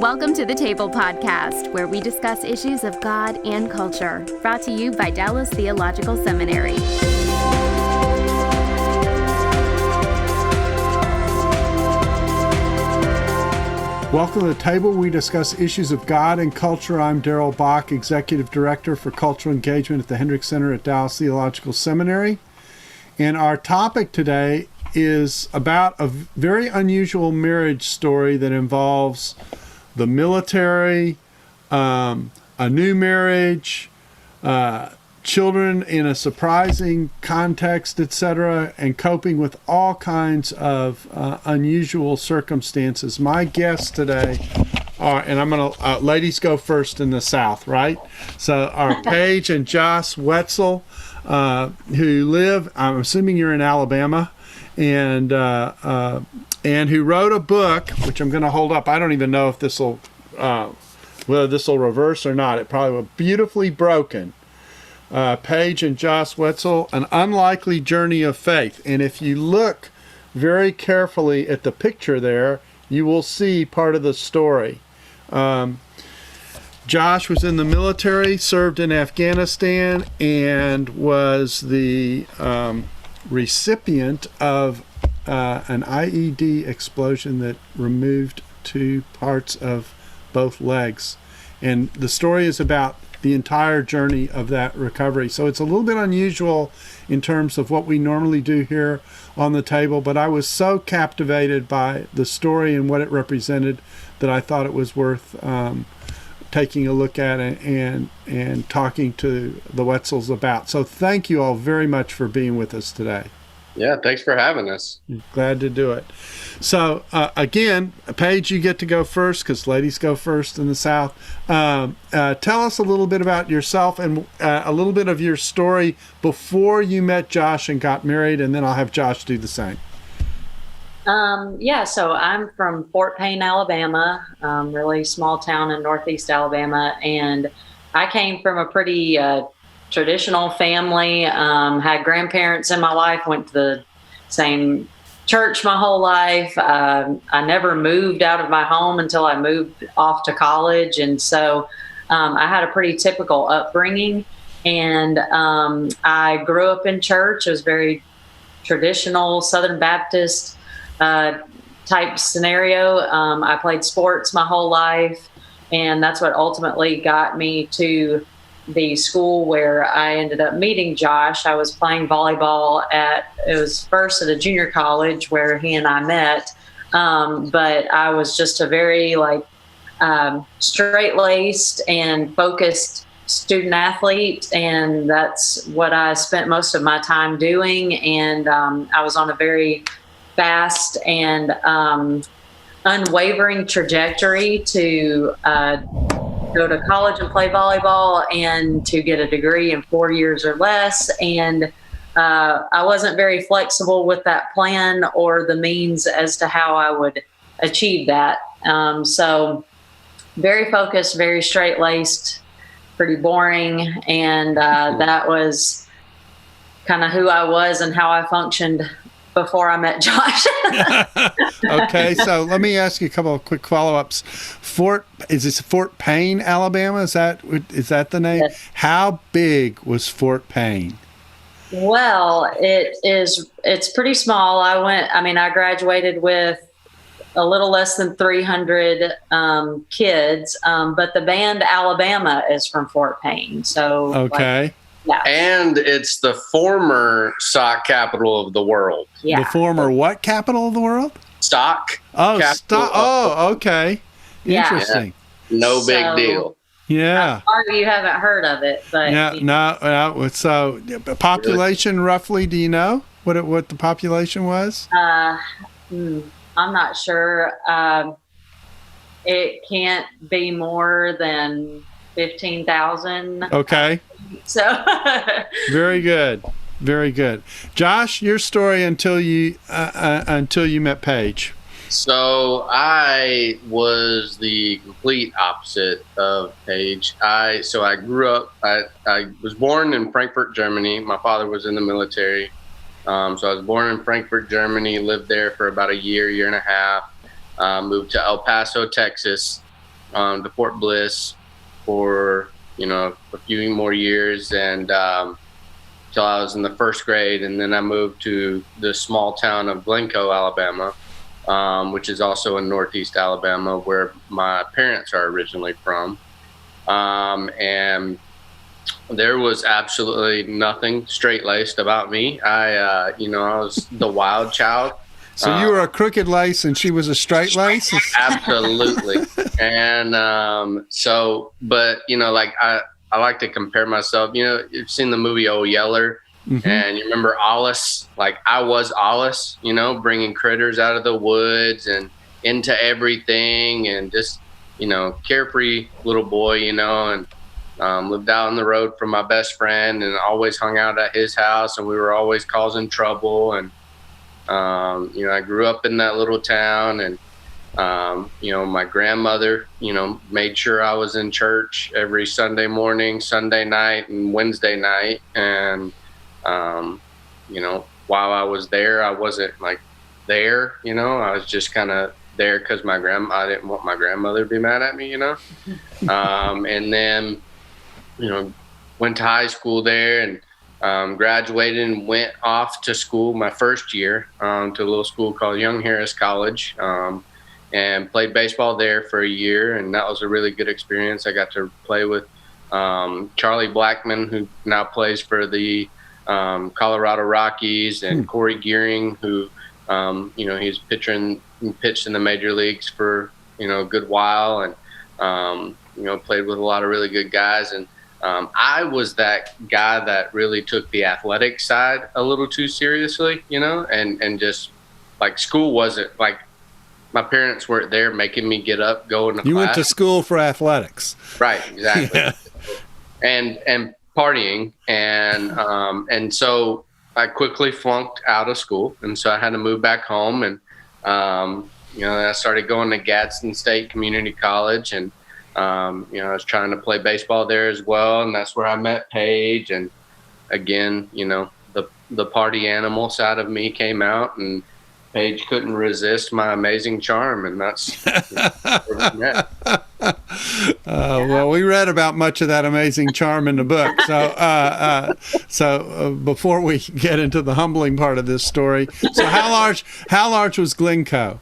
Welcome to the Table Podcast, where we discuss issues of God and culture, brought to you by Dallas Theological Seminary. Welcome to the Table. We discuss issues of God and culture. I'm Darrell, Bock, Executive Director for Cultural Engagement at the Hendrick Center at Dallas Theological Seminary. And our topic today is about a very unusual marriage story that involves the military, a new marriage, children in a surprising context, etc., and coping with all kinds of unusual circumstances. My guests today are, and I'm going to, ladies go first in the South, right? So are Paige and Josh Wetzel, who live, I'm assuming you're in Alabama, and who wrote a book, which I'm going to hold up. I don't even know if this will, whether this will reverse or not. It probably will. Beautifully Broken. Paige and Josh Wetzel, An Unlikely Journey of Faith. And if you look very carefully at the picture there, you will see part of the story. Josh was in the military, served in Afghanistan, and was the recipient of an IED explosion that removed 2 parts of both legs. And the story is about the entire journey of that recovery. So it's a little bit unusual in terms of what we normally do here on the table, but I was so captivated by the story and what it represented that I thought it was worth taking a look at and talking to the Wetzels about. So thank you all very much for being with us today. Yeah, thanks for having us. Glad to do it. So again, Paige, you get to go first because ladies go first in the South. Tell us a little bit about yourself and a little bit of your story before you met Josh and got married, and then I'll have Josh do the same. So I'm from Fort Payne, Alabama, really small town in northeast Alabama, and I came from a pretty traditional family, had grandparents in my life, went to the same church my whole life. I never moved out of my home until I moved off to college. And so I had a pretty typical upbringing. And I grew up in church. It was very traditional Southern Baptist type scenario. I played sports my whole life. And that's what ultimately got me to the school where I ended up meeting Josh. I was playing volleyball it was first at a junior college where he and I met. But I was just a very straight-laced and focused student athlete. And that's what I spent most of my time doing. And I was on a very fast and unwavering trajectory to go to college and play volleyball and to get a degree in 4 years or less. And I wasn't very flexible with that plan or the means as to how I would achieve that. So very focused, very straight-laced, pretty boring. And that was kind of who I was and how I functioned before I met Josh. Okay, so let me ask you a couple of quick follow-ups. Is this Fort Payne, Alabama? Is that the name? Yes. How big was Fort Payne? Well, it's pretty small. I graduated with a little less than 300 kids, but the band Alabama is from Fort Payne. So okay. Yeah. And it's the former sock capital of the world. Yeah. The former what capital of the world? Stock. Oh, stock. Oh, okay. Yeah. Interesting. Yeah. No big deal. Yeah. Sorry you haven't heard of it, but yeah. No. So, population roughly? Do you know what the population was? I'm not sure. It can't be more than 15,000. Okay. So very good. Josh, your story until you met Paige. So I was the complete opposite of Paige. I grew up. I was born in Frankfurt, Germany. My father was in the military, so I was born in Frankfurt, Germany. Lived there for about a year and a half. Moved to El Paso, Texas, to Fort Bliss for, a few more years, and till I was in the first grade. And then I moved to the small town of Glencoe, Alabama, which is also in Northeast Alabama, where my parents are originally from. And there was absolutely nothing straight-laced about me. I was the wild child. So you were a crooked lace and she was a straight lace? Absolutely. And but, I like to compare myself. You've seen the movie Oh Yeller, mm-hmm. and you remember Alice? Like, I was Alice, bringing critters out of the woods and into everything, and just, carefree little boy, and lived out on the road from my best friend and always hung out at his house, and we were always causing trouble. And I grew up in that little town, and my grandmother, made sure I was in church every Sunday morning, Sunday night, and Wednesday night. And while I was there, I wasn't like there, I was just kind of there because I didn't want my grandmother to be mad at me, and then went to high school there, and graduated and went off to school my first year to a little school called Young Harris College, and played baseball there for a year, and that was a really good experience. I got to play with Charlie Blackmon, who now plays for the Colorado Rockies, and Corey Gearing, who he's pitched in the major leagues for a good while, and played with a lot of really good guys. And I was that guy that really took the athletic side a little too seriously, and just like school wasn't like, my parents weren't there making me get up, go into class. You went to school for athletics. Right, exactly. Yeah. And partying. And so I quickly flunked out of school. And so I had to move back home. And, I started going to Gadsden State Community College, and I was trying to play baseball there as well, and that's where I met Paige. And again, the party animal side of me came out, and Paige couldn't resist my amazing charm, and that's where we met. Well, we read about much of that amazing charm in the book. So, before we get into the humbling part of this story, so how large was Glencoe?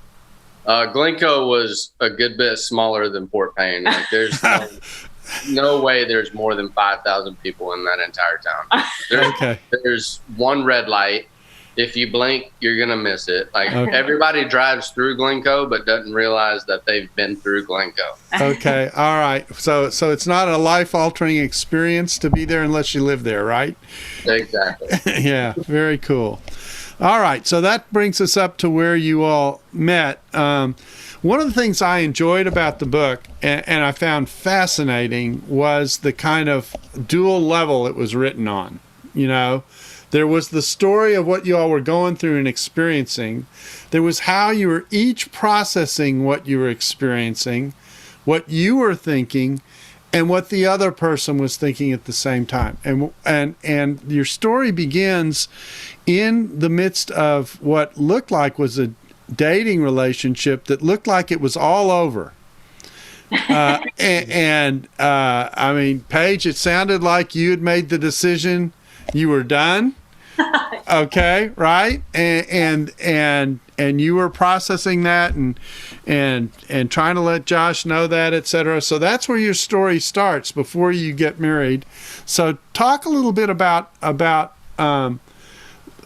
Glencoe was a good bit smaller than Fort Payne. Like, there's no way there's more than 5,000 people in that entire town. There's one red light. If you blink, you're going to miss it. Like, everybody drives through Glencoe, but doesn't realize that they've been through Glencoe. Okay. All right. So it's not a life-altering experience to be there unless you live there, right? Exactly. Yeah. Very cool. All right. So that brings us up to where you all met. One of the things I enjoyed about the book and I found fascinating was the kind of dual level it was written on. There was the story of what you all were going through and experiencing. There was how you were each processing what you were experiencing, what you were thinking, and what the other person was thinking at the same time. And your story begins in the midst of what looked like was a dating relationship that looked like it was all over. I mean, Paige, it sounded like you had made the decision. You were done. Okay, right? And you were processing that and trying to let Josh know that, etc. So that's where your story starts before you get married. So talk a little bit about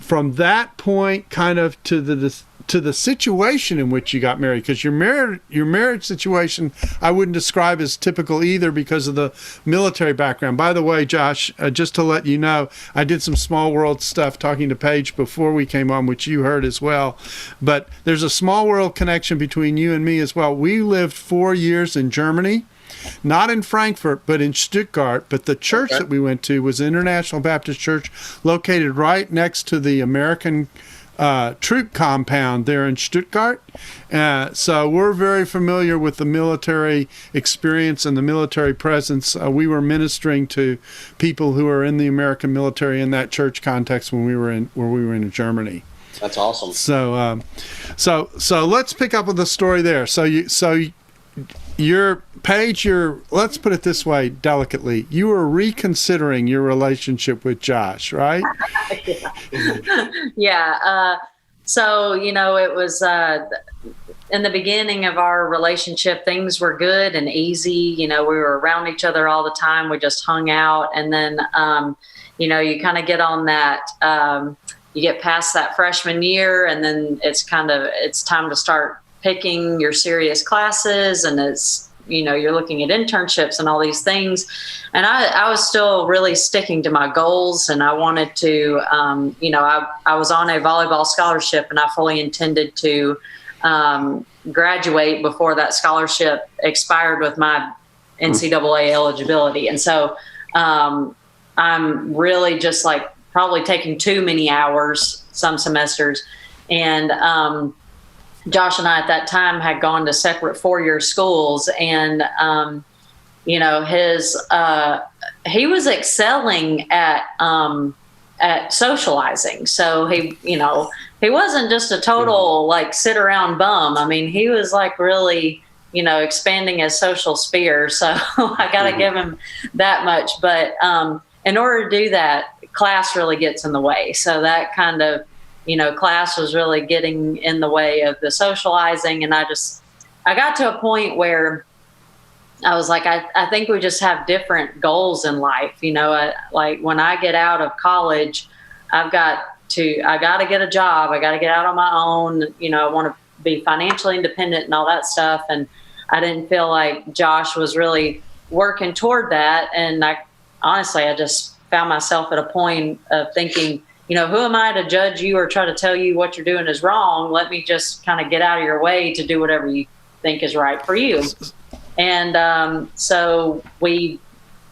from that point kind of to the situation in which you got married, because your marriage situation I wouldn't describe as typical either because of the military background. By the way, Josh, just to let you know, I did some small world stuff talking to Paige before we came on, which you heard as well. But there's a small world connection between you and me as well. We lived 4 years in Germany. Not in Frankfurt, but in Stuttgart. But the church that we went to was International Baptist Church, located right next to the American troop compound there in Stuttgart. So we're very familiar with the military experience and the military presence. We were ministering to people who are in the American military in that church context when we were in Germany. That's awesome. So let's pick up with the story there. So Paige, let's put it this way delicately. You were reconsidering your relationship with Josh, right? Yeah. So, it was in the beginning of our relationship, things were good and easy. We were around each other all the time. We just hung out. And then, you kind of get on that, you get past that freshman year, and then it's time to start picking your serious classes, and it's, you're looking at internships and all these things. And I was still really sticking to my goals, and I wanted to, I was on a volleyball scholarship, and I fully intended to graduate before that scholarship expired with my NCAA eligibility. And so I'm really just like probably taking too many hours some semesters. And Josh and I at that time had gone to separate 4-year schools, and he was excelling at socializing. So he wasn't just a total like sit around bum. I mean, he was like really expanding his social sphere. So I got to give him that much. But in order to do that, class really gets in the way. So that kind of class was really getting in the way of the socializing. And I got to a point where I was like, I think we just have different goals in life. Like when I get out of college, I got to get a job. I got to get out on my own. I want to be financially independent and all that stuff. And I didn't feel like Josh was really working toward that. And I just found myself at a point of thinking, who am I to judge you or try to tell you what you're doing is wrong? Let me just kind of get out of your way to do whatever you think is right for you. And so we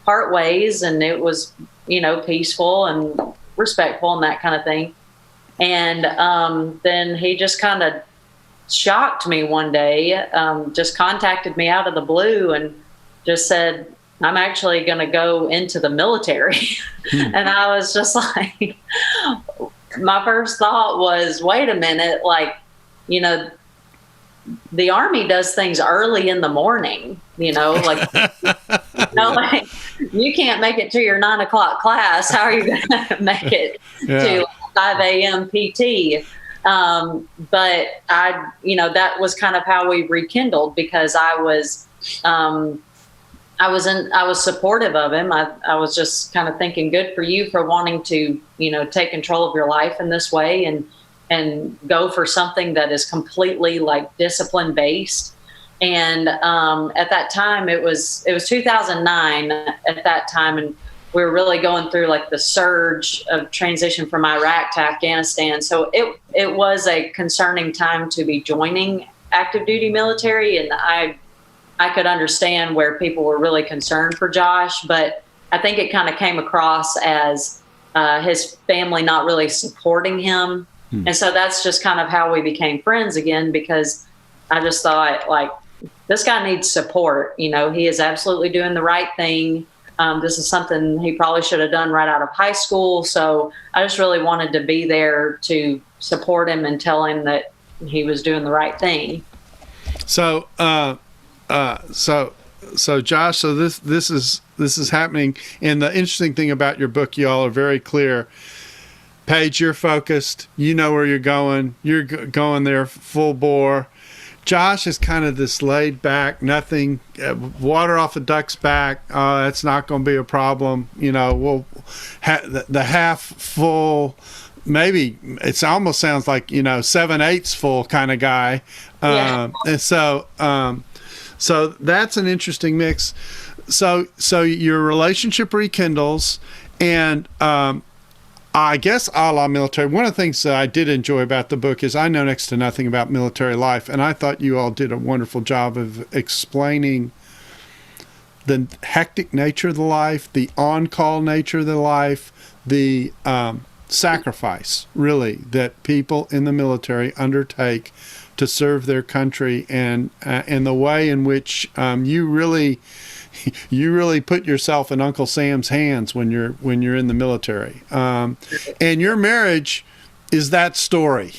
part ways, and it was, peaceful and respectful and that kind of thing. And then he just kind of shocked me one day, just contacted me out of the blue and just said, I'm actually going to go into the military. And I was just like, my first thought was, wait a minute, like, the Army does things early in the morning, like, like you can't make it to your 9 o'clock class. How are you going to make it to 5 a.m. PT? But that was kind of how we rekindled, because I was supportive of him. I was just kind of thinking, good for you for wanting to, take control of your life in this way and go for something that is completely like discipline based. And at that time, it was 2009 at that time, and we were really going through like the surge of transition from Iraq to Afghanistan. So it was a concerning time to be joining active duty military, and I could understand where people were really concerned for Josh, but I think it kind of came across as his family not really supporting him. And so that's just kind of how we became friends again, because I just thought, like, this guy needs support. He is absolutely doing the right thing. This is something he probably should have done right out of high school. So I just really wanted to be there to support him and tell him that he was doing the right thing. So Josh, so this is happening. And the interesting thing about your book, y'all are very clear. Paige, you're focused. You know where you're going. You're going there full bore. Josh is kind of this laid back, nothing, water off a duck's back. That's not going to be a problem. We'll the half full, maybe it almost sounds like 7/8 full kind of guy. And so that's an interesting mix. So your relationship rekindles, and I guess a la military. One of the things that I did enjoy about the book is I know next to nothing about military life, and I thought you all did a wonderful job of explaining the hectic nature of the life, the on-call nature of the life, the sacrifice, really, that people in the military undertake to serve their country, and the way in which you really put yourself in Uncle Sam's hands when you're in the military, and your marriage is that story.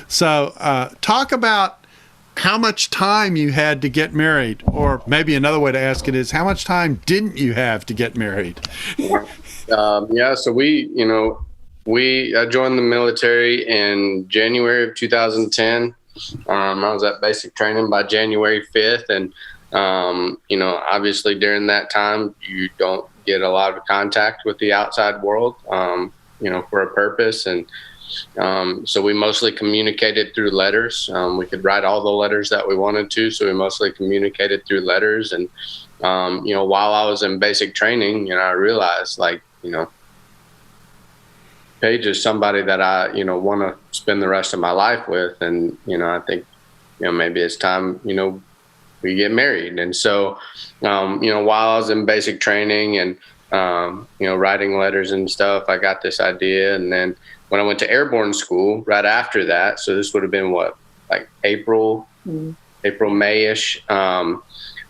So talk about how much time you had to get married, or maybe another way to ask it is, how much time didn't you have to get married? So I joined the military in January of 2010. I was at basic training by January 5th. And, obviously during that time, you don't get a lot of contact with the outside world, for a purpose. And so we mostly communicated through letters. We could write all the letters that we wanted to. So we mostly communicated through letters. And, while I was in basic training, I realized Paige is somebody that I, want to spend the rest of my life with. And, I think, maybe it's time, we get married. And so, while I was in basic training and, writing letters and stuff, I got this idea. And then when I went to airborne school right after that, so this would have been April, May-ish.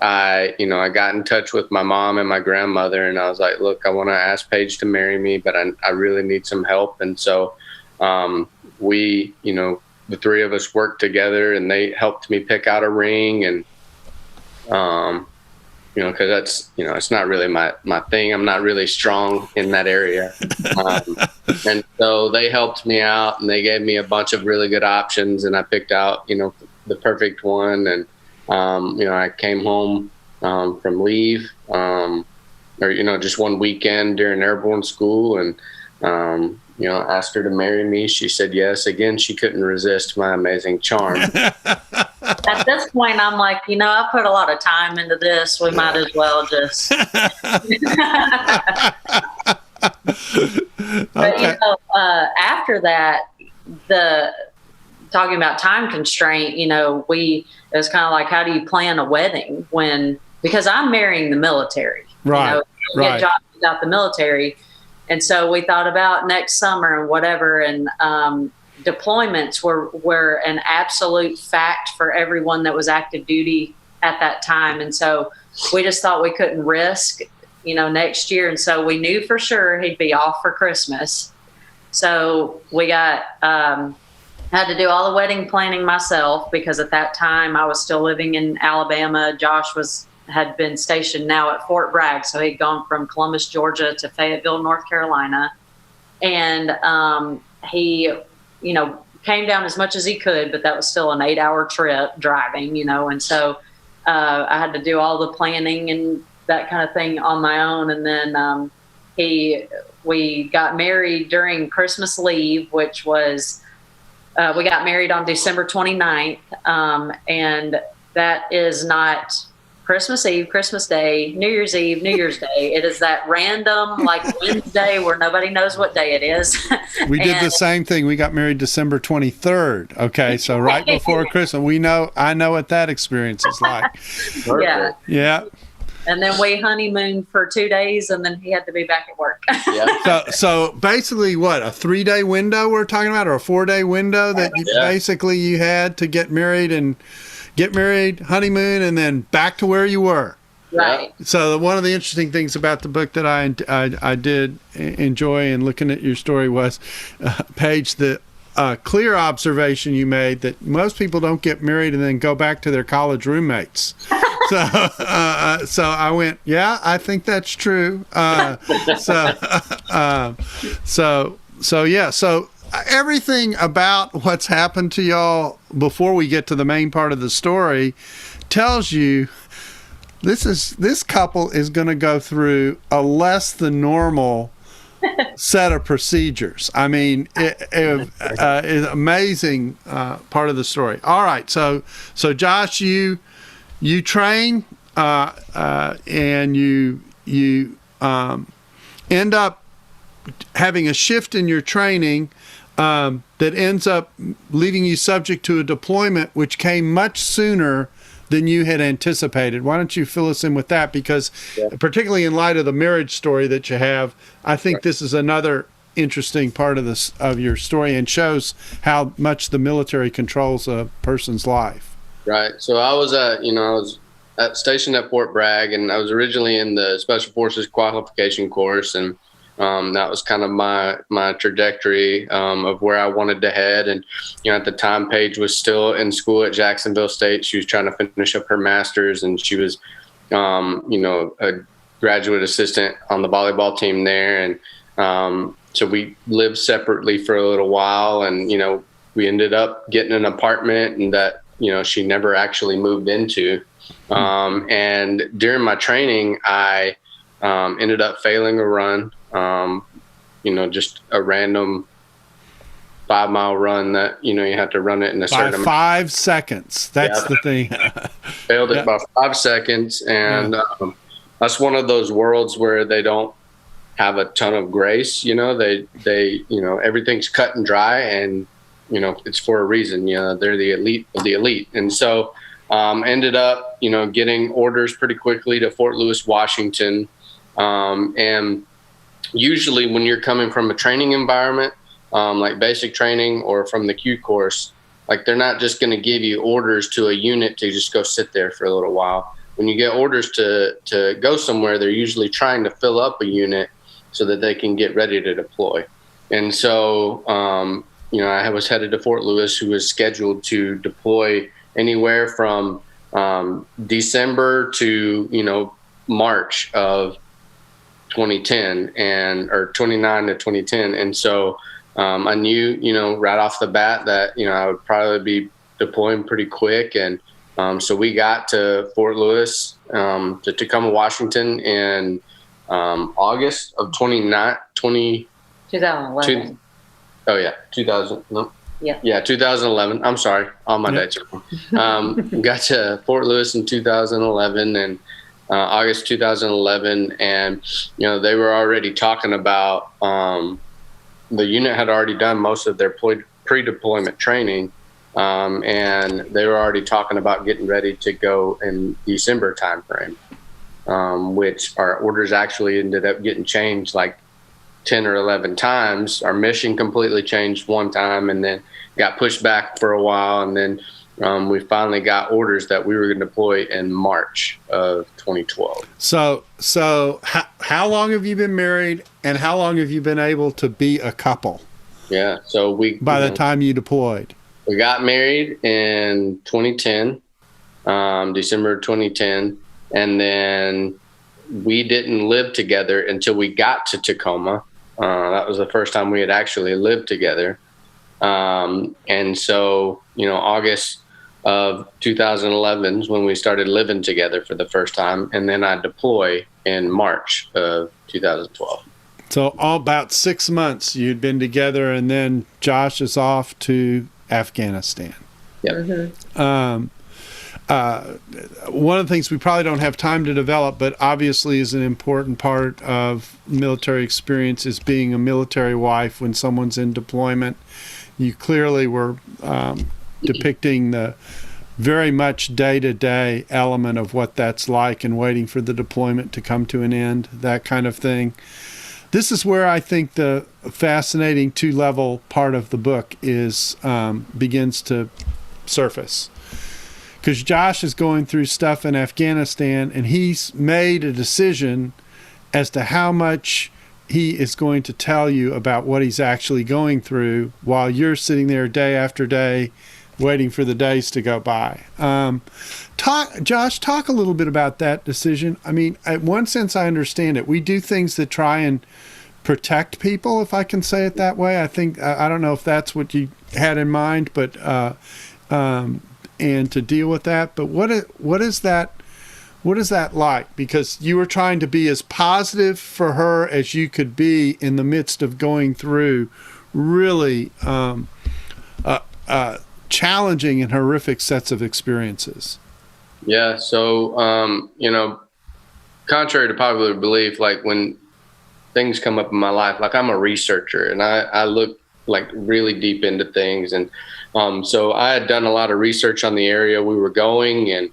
I got in touch with my mom and my grandmother, and I was like, look, I want to ask Paige to marry me, but I really need some help. And so we, the three of us worked together, and they helped me pick out a ring. And, because that's, it's not really my thing. I'm not really strong in that area. And so they helped me out, and they gave me a bunch of really good options, and I picked out, the perfect one. And I came home from leave, just one weekend during airborne school, and asked her to marry me. She said yes. Again, she couldn't resist my amazing charm. At this point, I'm like, I put a lot of time into this. We might as well just. But after that, talking about time constraint, it was kind of like, how do you plan a wedding because I'm marrying the military, right? Get jobs without the military. And so we thought about next summer and whatever. And, deployments were an absolute fact for everyone that was active duty at that time. And so we just thought we couldn't risk, next year. And so we knew for sure he'd be off for Christmas. So we had to do all the wedding planning myself, because at that time I was still living in Alabama. Josh had been stationed now at Fort Bragg. So he'd gone from Columbus, Georgia to Fayetteville, North Carolina. And he, came down as much as he could, but that was still an 8-hour trip driving, and so I had to do all the planning and that kind of thing on my own. And then we got married during Christmas leave, which was, we got married on December 29th, and that is not Christmas Eve, Christmas Day, New Year's Eve, New Year's Day. It is that random Wednesday where nobody knows what day it is. We did the same thing. We got married December 23rd. Okay, so right before Christmas. I know what that experience is like. Yeah. And then we honeymooned for 2 days, and then he had to be back at work. So basically, what, a 3-day window we're talking about, or a 4-day window that basically you had to get married, honeymoon, and then back to where you were. Right. So one of the interesting things about the book that I did enjoy in looking at your story was, Paige, the clear observation you made that most people don't get married and then go back to their college roommates. So I went, yeah, I think that's true. So everything about what's happened to y'all before we get to the main part of the story tells you this couple is going to go through a less than normal set of procedures. I mean, it's amazing part of the story. All right, so Josh, you train and you end up having a shift in your training that ends up leaving you subject to a deployment which came much sooner than you had anticipated. Why don't you fill us in with that? Because particularly in light of the marriage story that you have, I think this is another interesting part of your story and shows how much the military controls a person's life. Right. So I was stationed at Fort Bragg, and I was originally in the Special Forces qualification course, and That was kind of my trajectory of where I wanted to head. And, at the time, Paige was still in school at Jacksonville State. She was trying to finish up her master's, and she was, a graduate assistant on the volleyball team there. And so we lived separately for a little while, and, we ended up getting an apartment and that, she never actually moved into. And during my training, I ended up failing a run. Just a random 5-mile run that, you have to run it in a certain amount. 5 seconds. That's the thing. Failed it by 5 seconds. And that's one of those worlds where they don't have a ton of grace. They everything's cut and dry, and, it's for a reason. They're the elite of the elite. And so ended up, getting orders pretty quickly to Fort Lewis, Washington. And usually when you're coming from a training environment, like basic training or from the Q course, like they're not just going to give you orders to a unit to just go sit there for a little while. When you get orders to go somewhere, they're usually trying to fill up a unit so that they can get ready to deploy. And so, I was headed to Fort Lewis, who was scheduled to deploy anywhere from December to, March of 2010 or 29 to 2010. And so I knew, right off the bat that, I would probably be deploying pretty quick. And so we got to Fort Lewis, to Tacoma, Washington in August of 2011. Oh, yeah. 2000. No. Yeah, 2011. I'm sorry. All my dates are wrong. Got to Fort Lewis in 2011 and August 2011. And, they were already talking about the unit had already done most of their pre-deployment training. And they were already talking about getting ready to go in December timeframe, which our orders actually ended up getting changed like 10 or 11 times. Our mission completely changed one time and then got pushed back for a while. And then we finally got orders that we were going to deploy in March of 2012. So how long have you been married, and how long have you been able to be a couple? Yeah. So by the time you deployed, we got married in 2010, December 2010. And then we didn't live together until we got to Tacoma. That was the first time we had actually lived together. And so, August of 2011 is when we started living together for the first time. And then I deploy in March of 2012. So all about 6 months you'd been together, and then Josh is off to Afghanistan. Yep. Mm-hmm. One of the things we probably don't have time to develop, but obviously is an important part of military experience, is being a military wife when someone's in deployment. You clearly were depicting the very much day-to-day element of what that's like and waiting for the deployment to come to an end, that kind of thing. This is where I think the fascinating 2-level part of the book is begins to surface. Because Josh is going through stuff in Afghanistan, and he's made a decision as to how much he is going to tell you about what he's actually going through while you're sitting there day after day waiting for the days to go by. Josh, talk a little bit about that decision. I mean, in one sense, I understand it. We do things that try and protect people, if I can say it that way. I think, I don't know if that's what you had in mind, but and to deal with that. But what is that like? Because you were trying to be as positive for her as you could be in the midst of going through really challenging and horrific sets of experiences. Yeah. So, contrary to popular belief, like when things come up in my life, like I'm a researcher and I look like really deep into things. And so I had done a lot of research on the area we were going and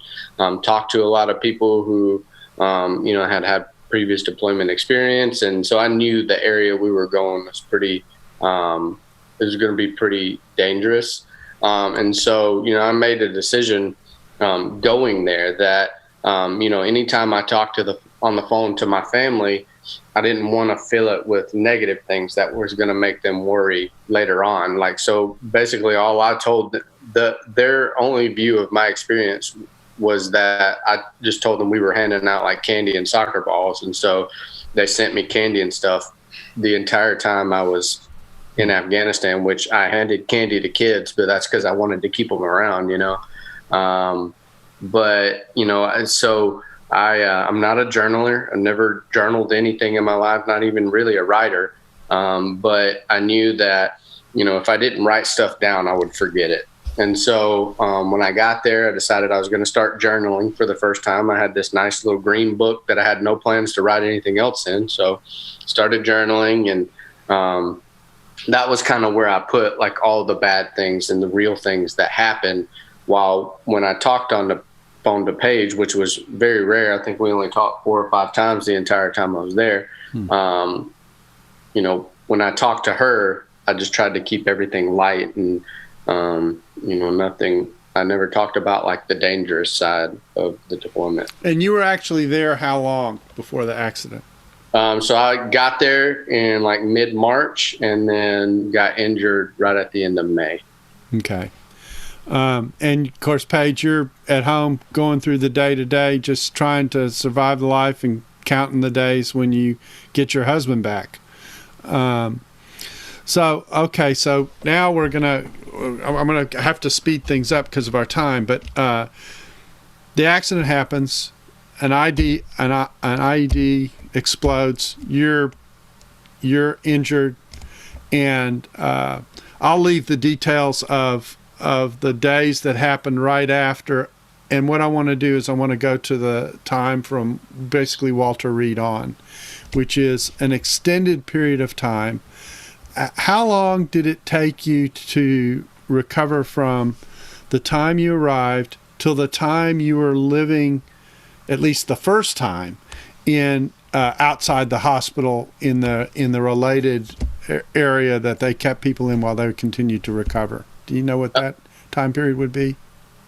talked to a lot of people who, had previous deployment experience. And so I knew the area we were going was it was going to be pretty dangerous. And so, I made a decision going there that, anytime I talked on the phone to my family, I didn't want to fill it with negative things that was going to make them worry later on. Like, so basically all I told their only view of my experience was that I just told them we were handing out like candy and soccer balls. And so they sent me candy and stuff the entire time I was in Afghanistan, which I handed candy to kids, but that's because I wanted to keep them around, you know. But, you know, so I'm not a journaler. I've never journaled anything in my life, not even really a writer. But I knew that, you know, if I didn't write stuff down, I would forget it. And so when I got there, I decided I was going to start journaling for the first time. I had this nice little green book that I had no plans to write anything else in. So started journaling, and that was kind of where I put like all the bad things and the real things that happened. While when I talked on the phone to Paige, which was very rare, I think we only talked 4 or 5 times the entire time I was there. You know, when I talked to her, I just tried to keep everything light and, you know, nothing. I never talked about like the dangerous side of the deployment. And you were actually there how long before the accident? So I got there in like mid-March and then got injured right at the end of May. Okay. And of course, Paige, you're at home going through the day-to-day, just trying to survive the life and counting the days when you get your husband back. So now I'm going to have to speed things up because of our time, but the accident happens, an IED explodes, you're injured, and I'll leave the details of the days that happened right after. And what I want to do is I want to go to the time from basically Walter Reed on, which is an extended period of time. How long did it take you to recover from the time you arrived till the time you were living, at least the first time, in outside the hospital in the related area that they kept people in while they continued to recover? Do you know what that time period would be?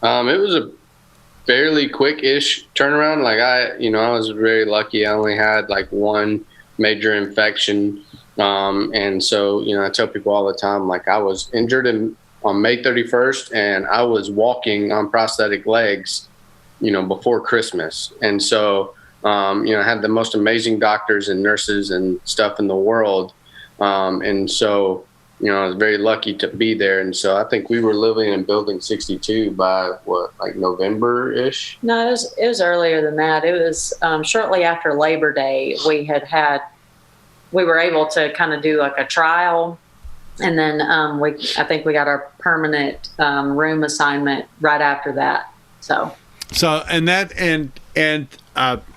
It was a fairly quick-ish turnaround. Like I was very lucky. I only had like one major infection. And so, you know, I tell people all the time, like I was injured on May 31st and I was walking on prosthetic legs, you know, before Christmas. And so, you know, I had the most amazing doctors and nurses and stuff in the world. And so, you know, I was very lucky to be there. And so I think we were living in building 62 by like November-ish? No, it was earlier than that. It was shortly after Labor Day. We were able to kind of do like a trial. And then I think we got our permanent room assignment right after that. So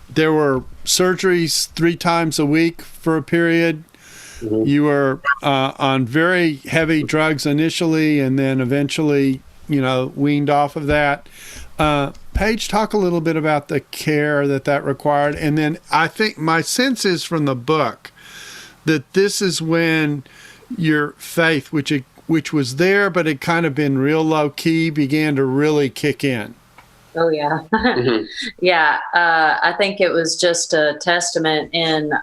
there were surgeries 3 times a week for a period. Mm-hmm. You were on very heavy drugs initially, and then eventually, you know, weaned off of that. Paige, talk a little bit about the care that required. And then I think my sense is from the book that this is when your faith, which was there, but it kind of been real low key, began to really kick in. Oh, yeah. Mm-hmm. Yeah. I think it was just a testament in,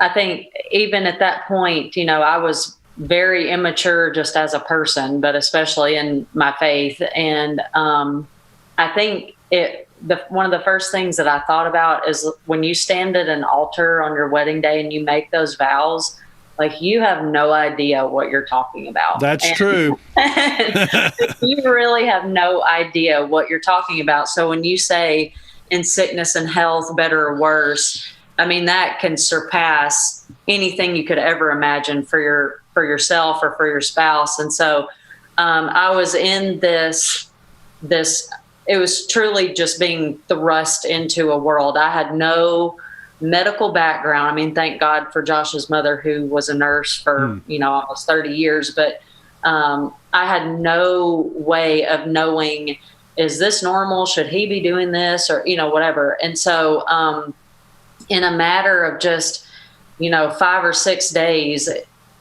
I think even at that point, you know, I was very immature just as a person, but especially in my faith. And I think one of the first things that I thought about is when you stand at an altar on your wedding day and you make those vows, like you have no idea what you're talking about. That's true. You really have no idea what you're talking about. So when you say in sickness and health, better or worse, I mean, that can surpass anything you could ever imagine for yourself or for your spouse. And so I was in this, it was truly just being thrust into a world. I had no medical background. I mean, thank God for Josh's mother, who was a nurse for, you know, almost 30 years. But I had no way of knowing, is this normal? Should he be doing this? Or, you know, whatever. And so in a matter of just, you know, 5 or 6 days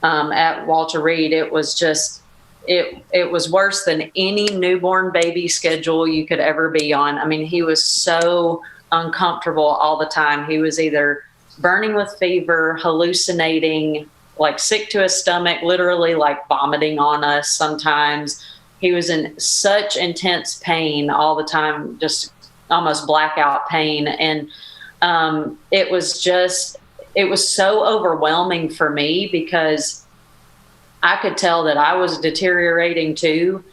at Walter Reed, it was just, it was worse than any newborn baby schedule you could ever be on. I mean, he was so uncomfortable all the time. He was either burning with fever, hallucinating, like sick to his stomach, literally like vomiting on us sometimes. He was in such intense pain all the time, just almost blackout pain. And it was so overwhelming for me because I could tell that I was deteriorating too.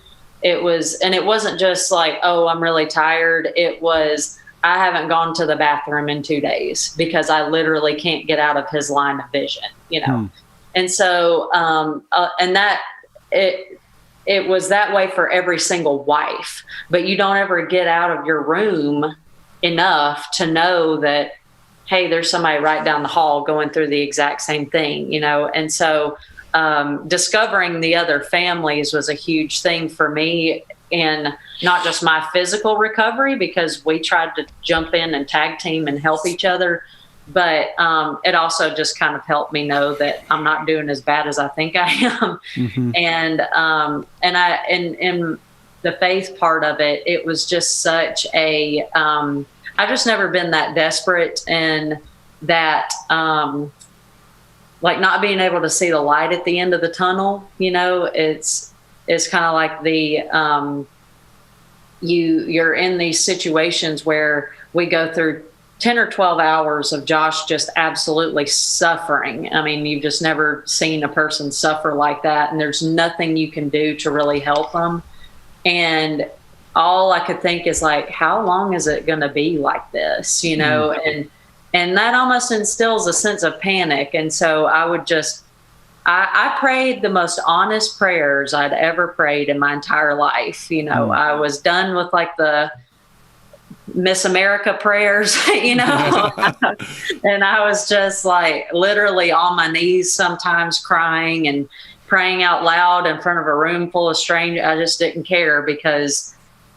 And it wasn't just like, oh, I'm really tired. It was, I haven't gone to the bathroom in 2 days because I literally can't get out of his line of vision, you know? And so, and that, it was that way for every single wife, but you don't ever get out of your room enough to know that, hey, there's somebody right down the hall going through the exact same thing, you know? And so, discovering the other families was a huge thing for me, in not just my physical recovery, because we tried to jump in and tag team and help each other, but it also just kind of helped me know that I'm not doing as bad as I think I am. Mm-hmm. And in the faith part of it, it was just such a I've just never been that desperate, and that like not being able to see the light at the end of the tunnel. You know, it's kind of like the you're in these situations where we go through 10 or 12 hours of Josh just absolutely suffering. I mean, you've just never seen a person suffer like that, and there's nothing you can do to really help them. And all I could think is like, how long is it going to be like this, you know? And that almost instills a sense of panic. And so I would just, I prayed the most honest prayers I'd ever prayed in my entire life. You know, I was done with like the Miss America prayers, you know, and I was just like literally on my knees sometimes crying and praying out loud in front of a room full of strangers. I just didn't care because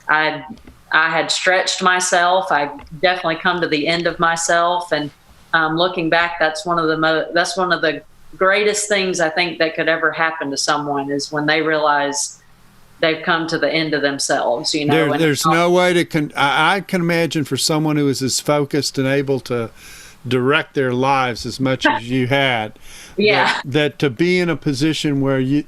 I had stretched myself. I definitely come to the end of myself. And looking back, that's one of the greatest things I think that could ever happen to someone, is when they realize they've come to the end of themselves, you know. There's no way to I can imagine for someone who is as focused and able to direct their lives as much as you had, that to be in a position where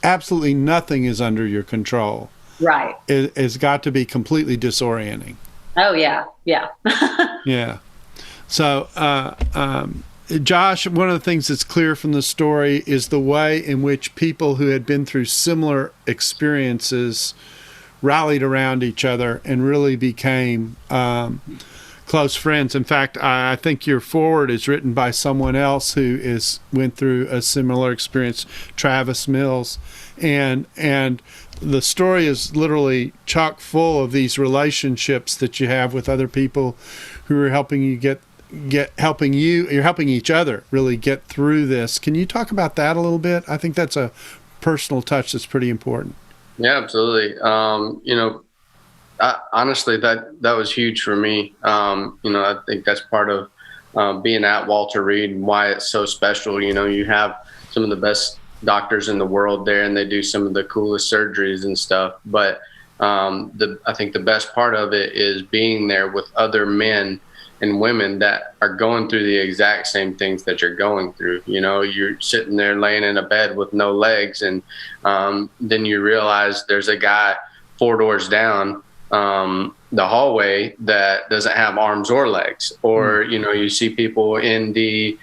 absolutely nothing is under your control, right, is got to be completely disorienting. Oh yeah. Yeah. So Josh, one of the things that's clear from the story is the way in which people who had been through similar experiences rallied around each other and really became close friends. In fact, I think your foreword is written by someone else who went through a similar experience, Travis Mills, and the story is literally chock full of these relationships that you have with other people who are helping you you're helping each other really get through this. Can you talk about that a little bit? I think that's a personal touch that's pretty important. Yeah, absolutely. You know, honestly, that was huge for me. You know, I think that's part of being at Walter Reed and why it's so special. You know, you have some of the best doctors in the world there, and they do some of the coolest surgeries and stuff. But I think the best part of it is being there with other men and women that are going through the exact same things that you're going through. You know, you're sitting there laying in a bed with no legs, and then you realize there's a guy 4 doors down the hallway that doesn't have arms or legs. Or, you know, you see people in the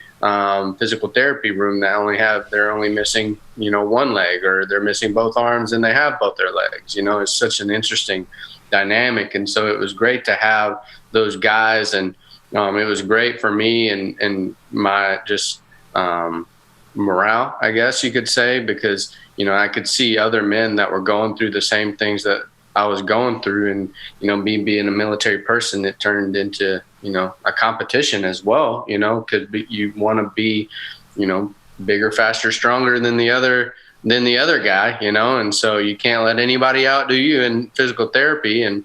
physical therapy room that they're only missing, you know, one leg, or they're missing both arms and they have both their legs. You know, it's such an interesting dynamic. And so it was great to have those guys, and it was great for me and my just morale, I guess you could say, because, you know, I could see other men that were going through the same things that I was going through. And, you know, me being a military person, it turned into, you know, a competition as well, you know, because you want to be, you know, bigger, faster, stronger than the other guy, you know, and so you can't let anybody outdo you in physical therapy. And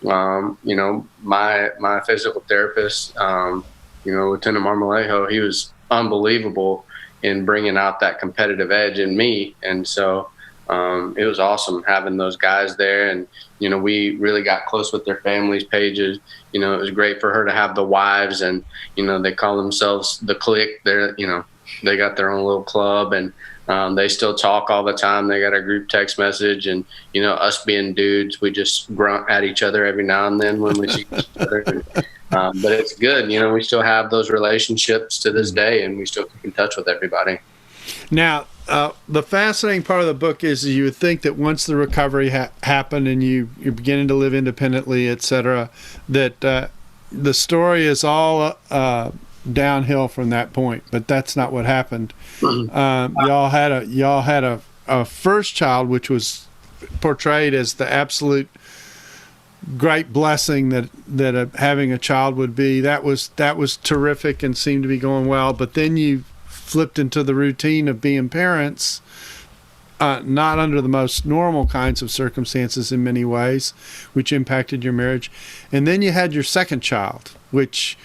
you know, my physical therapist, you know, Lieutenant Marmolejo, he was unbelievable in bringing out that competitive edge in me. And so it was awesome having those guys there. And, we really got close with their families. Paige, it was great for her to have the wives, and, they call themselves the clique. They're, they got their own little club, and they still talk all the time. They got a group text message, and, us being dudes, we just grunt at each other every now and then when we see each other. But it's good. We still have those relationships to this day, and we still keep in touch with everybody. Now, the fascinating part of the book is you would think that once the recovery happened and you're beginning to live independently, et cetera, that the story is all downhill from that point, but that's not what happened. Y'all had a first child, which was portrayed as the absolute great blessing that having a child would be. That was terrific and seemed to be going well. But then you flipped into the routine of being parents, not under the most normal kinds of circumstances in many ways, which impacted your marriage. And then you had your second child, which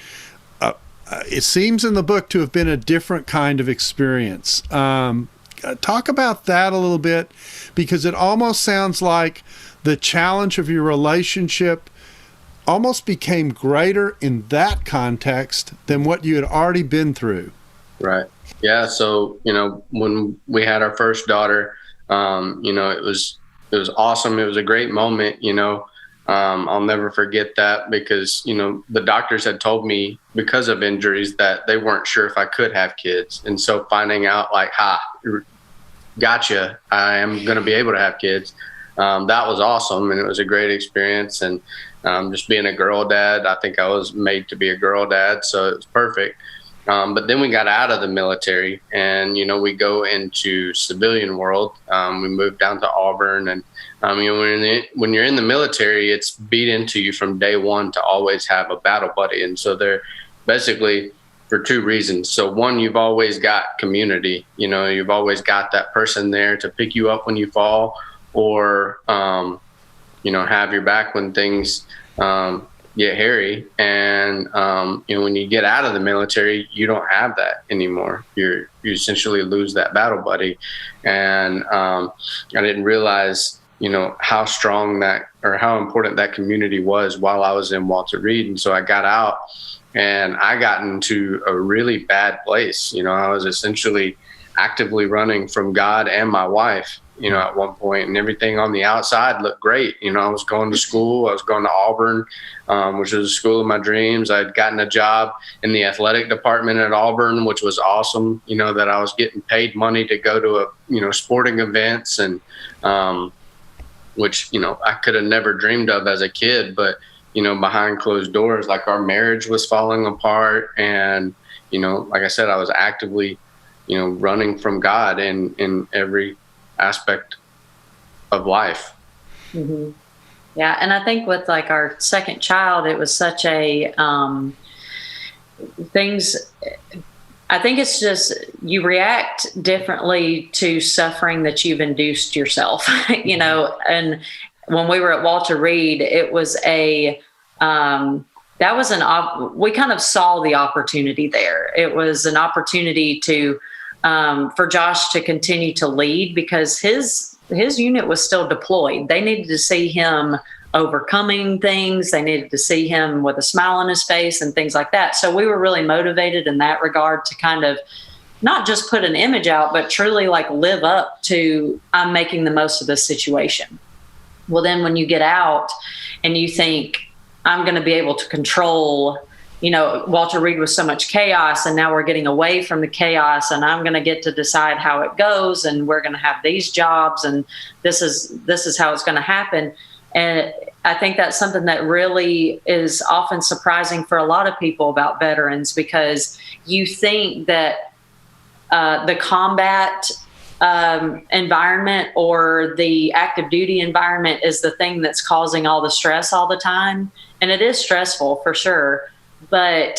it seems in the book to have been a different kind of experience. Talk about that a little bit, because it almost sounds like the challenge of your relationship almost became greater in that context than what you had already been through. Right. Yeah. So, when we had our first daughter, it was awesome. It was a great moment. I'll never forget that, because, the doctors had told me, because of injuries, that they weren't sure if I could have kids. And so finding out gotcha, I am going to be able to have kids. That was awesome. And it was a great experience. And just being a girl dad, I think I was made to be a girl dad. So it was perfect. But then we got out of the military, and, we go into civilian world. We moved down to Auburn, and, when you're in the military, it's beat into you from day one to always have a battle buddy. And so they're basically for two reasons. So one, you've always got community, you've always got that person there to pick you up when you fall, or, have your back when things, get hairy. And when you get out of the military, you don't have that anymore. You essentially lose that battle buddy. And I didn't realize how strong that, or how important that community was while I was in Walter Reed. And so I got out, and I got into a really bad place. I was essentially actively running from God and my wife, at one point, and everything on the outside looked great. I was going to school. I was going to Auburn, which was the school of my dreams. I'd gotten a job in the athletic department at Auburn, which was awesome. That I was getting paid money to go to sporting events, and which, I could have never dreamed of as a kid, but, behind closed doors, like, our marriage was falling apart. And, like I said, I was actively, running from God in every aspect of life. Mm-hmm. Yeah. And I think with our second child, it was such a, I think it's just, you react differently to suffering that you've induced yourself, and when we were at Walter Reed, it was we kind of saw the opportunity there. It was an opportunity to, for Josh to continue to lead, because his unit was still deployed. They needed to see him overcoming things. They needed to see him with a smile on his face and things like that. So we were really motivated in that regard to kind of not just put an image out, but truly live up to, I'm making the most of this situation. Well, then when you get out and you think, I'm going to be able to control, Walter Reed was so much chaos, and now we're getting away from the chaos, and I'm going to get to decide how it goes, and we're going to have these jobs, and this is how it's going to happen. And I think that's something that really is often surprising for a lot of people about veterans, because you think that the combat environment or the active duty environment is the thing that's causing all the stress all the time. And it is stressful for sure, but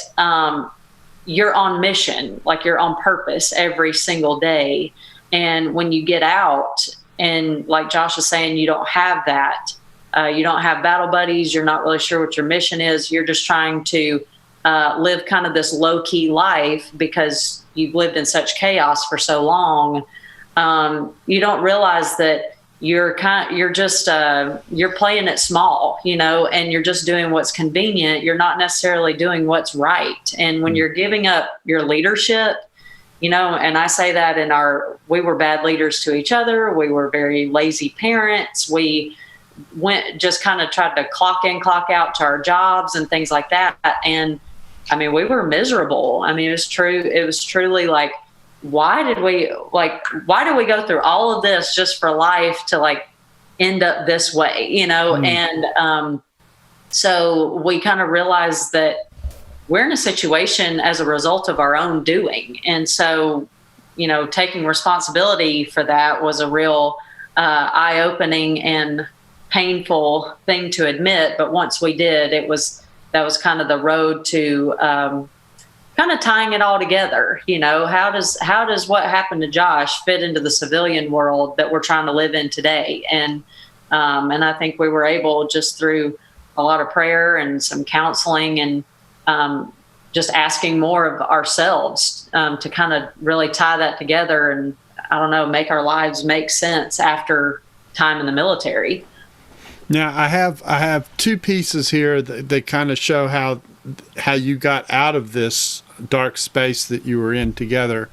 you're on mission, you're on purpose every single day. And when you get out, and like Josh is saying, you don't have that. You don't have battle buddies. You're not really sure what your mission is. You're just trying to live kind of this low-key life because you've lived in such chaos for so long. You don't realize that you're playing it small, and you're just doing what's convenient. You're not necessarily doing what's right. And when you're giving up your leadership, and I say that we were bad leaders to each other. We were very lazy parents. We just kind of tried to clock in, clock out to our jobs and things like that. And I mean, we were miserable. I mean, it was truly like, why did we go through all of this just for life to end up this way, And so we kind of realized that we're in a situation as a result of our own doing. And so, taking responsibility for that was a real eye-opening and painful thing to admit. But once we did, that was kind of the road to kind of tying it all together. How does what happened to Josh fit into the civilian world that we're trying to live in today? And I think we were able, just through a lot of prayer and some counseling and just asking more of ourselves to kind of really tie that together and, I don't know, make our lives make sense after time in the military. Now, I have two pieces here that kind of show how you got out of this dark space that you were in together.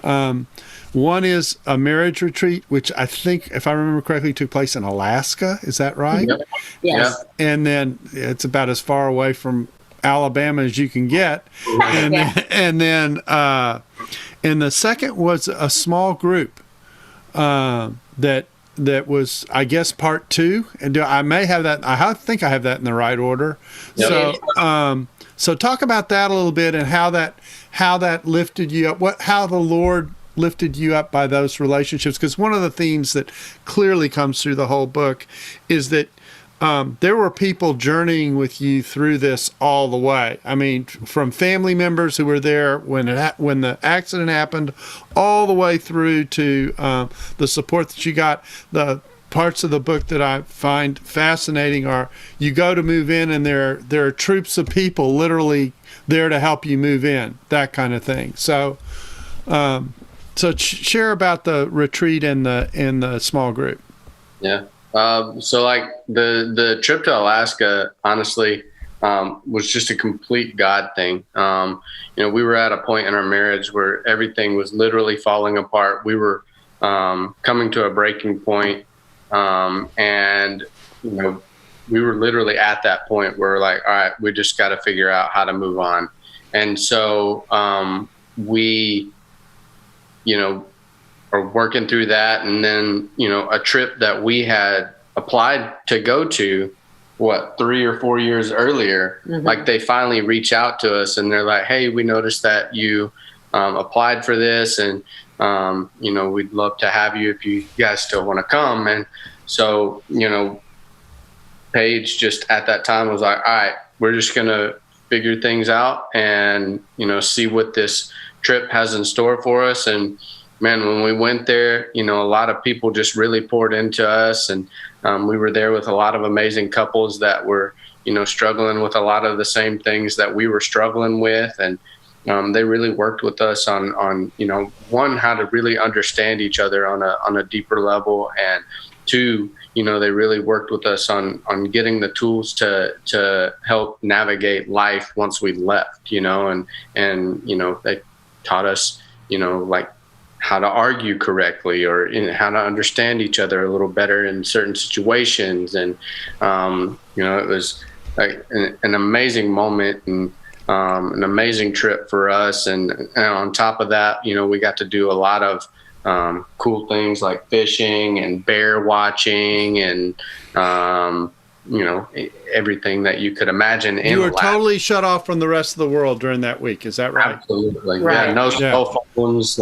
One is a marriage retreat, which I think, if I remember correctly, took place in Alaska. Is that right? Yep. Yes. And then it's about as far away from Alabama as you can get. And then the second was a small group that was, I guess, part two. And I may have that. I think I have that in the right order. Yep. So talk about that a little bit and how that lifted you up. How the Lord lifted you up by those relationships. Because one of the themes that clearly comes through the whole book is that there were people journeying with you through this all the way. I mean, from family members who were there when the accident happened, all the way through to the support that you got. The parts of the book that I find fascinating are you go to move in and there are troops of people literally there to help you move in, that kind of thing. So, share about the retreat and the small group. Yeah. So the trip to Alaska, honestly, was just a complete God thing. We were at a point in our marriage where everything was literally falling apart. We were coming to a breaking point. And we were literally at that point where we're like, all right, we just got to figure out how to move on. And so we, are working through that. And then, a trip that we had applied to go to, 3 or 4 years earlier, they finally reach out to us and they're like, hey, we noticed that you applied for this and, we'd love to have you if you guys still want to come. And so, Paige just at that time was like, all right, we're just going to figure things out and, see what this trip has in store for us. And man, when we went there, a lot of people just really poured into us. And we were there with a lot of amazing couples that were, struggling with a lot of the same things that we were struggling with. And they really worked with us on one, how to really understand each other on a deeper level. And two, they really worked with us on getting the tools to help navigate life once we left, and they taught us, how to argue correctly or how to understand each other a little better in certain situations. And, it was like an amazing moment and an amazing trip for us. And on top of that, we got to do a lot of cool things like fishing and bear watching and, everything that you could imagine. You were totally shut off from the rest of the world during that week. Is that right? Absolutely. Right. Yeah, no cell phones.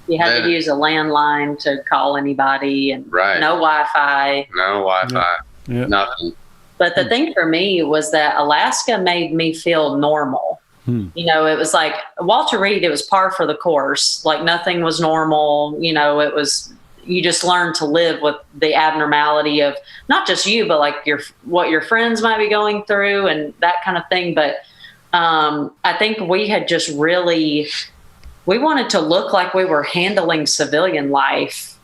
You had to use a landline to call anybody and right. No Wi-Fi. No Wi-Fi. Yeah. Nothing. But the thing for me was that Alaska made me feel normal. It was like Walter Reed, it was par for the course. Like nothing was normal. It was, you just learned to live with the abnormality of not just you, but what your friends might be going through and that kind of thing. But I think we had just we wanted to look like we were handling civilian life,